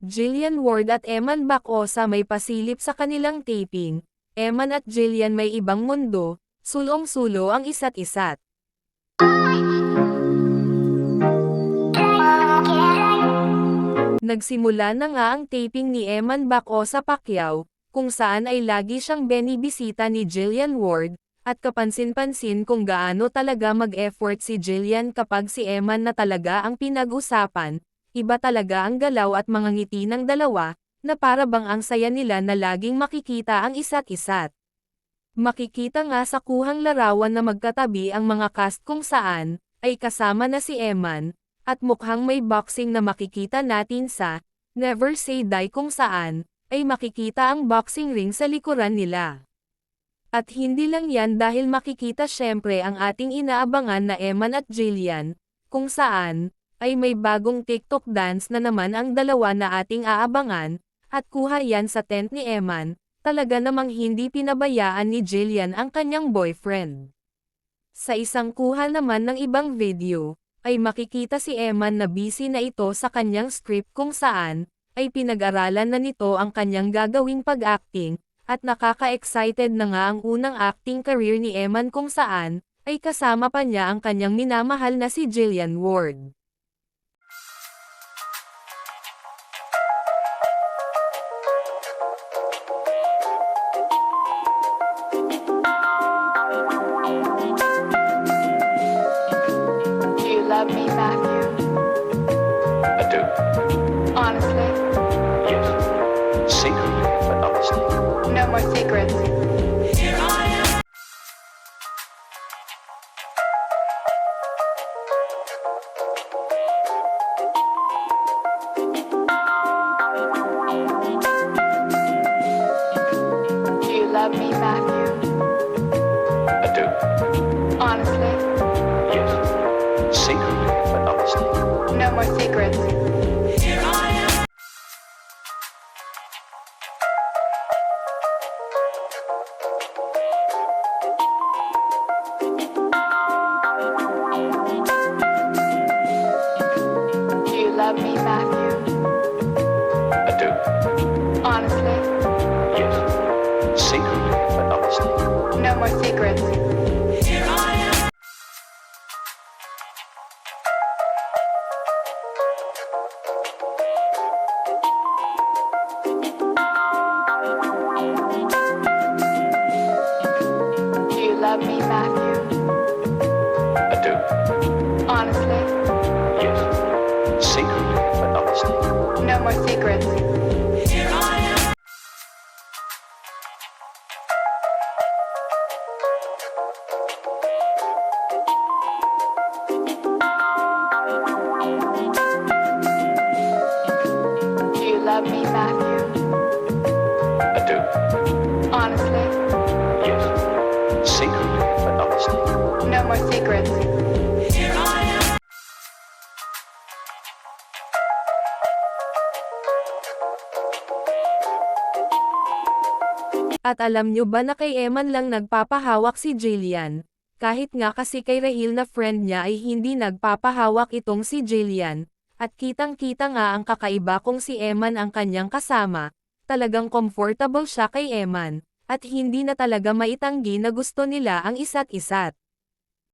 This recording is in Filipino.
Jillian Ward at Eman Bacosa may pasilip sa kanilang taping. Eman at Jillian may ibang mundo, sulong-sulo ang isa't isa't. Nagsimula na nga ang taping ni Eman Bacosa Pacquiao, kung saan ay lagi siyang binibisita ni Jillian Ward, at kapansin-pansin kung gaano talaga mag-effort si Jillian kapag si Eman na talaga ang pinag-usapan. Iba talaga ang galaw at mga ngiti ng dalawa, na para bang ang saya nila na laging makikita ang isa't isa't. Makikita nga sa kuhang larawan na magkatabi ang mga cast kung saan, ay kasama na si Eman, at mukhang may boxing na makikita natin sa Never Say Die kung saan, ay makikita ang boxing ring sa likuran nila. At hindi lang yan dahil makikita syempre ang ating inaabangan na Eman at Jillian, kung saan, ay may bagong TikTok dance na naman ang dalawa na ating aabangan, at kuha yan sa tent ni Eman, talaga namang hindi pinabayaan ni Jillian ang kanyang boyfriend. Sa isang kuha naman ng ibang video, ay makikita si Eman na busy na ito sa kanyang script kung saan, ay pinag-aralan na nito ang kanyang gagawing pag-acting, at nakaka-excited na nga ang unang acting career ni Eman kung saan, ay kasama pa niya ang kanyang minamahal na si Jillian Ward. Love me, Matthew? I do. Honestly? Yes. Secretly, but honestly. No more secrets. Do you love me, Matthew? I do. Honestly? Yes. Secretly, but honestly. No more secrets. Do you love me, Matthew? I do. Honestly? Yes. Secretly, but honestly. No more secrets. Do you love me, Matthew? I do. Honestly? Yes. Secretly, but honestly. No more secrets. Do you love me, Matthew? I do. Honestly? Yes. Secretly, but honestly. No more secrets. At alam nyo ba na kay Eman lang nagpapahawak si Jillian? Kahit nga kasi kay Rahil na friend niya ay hindi nagpapahawak itong si Jillian, at kitang-kita nga ang kakaiba kung si Eman ang kanyang kasama, talagang comfortable siya kay Eman, at hindi na talaga maitanggi na gusto nila ang isa't isa't.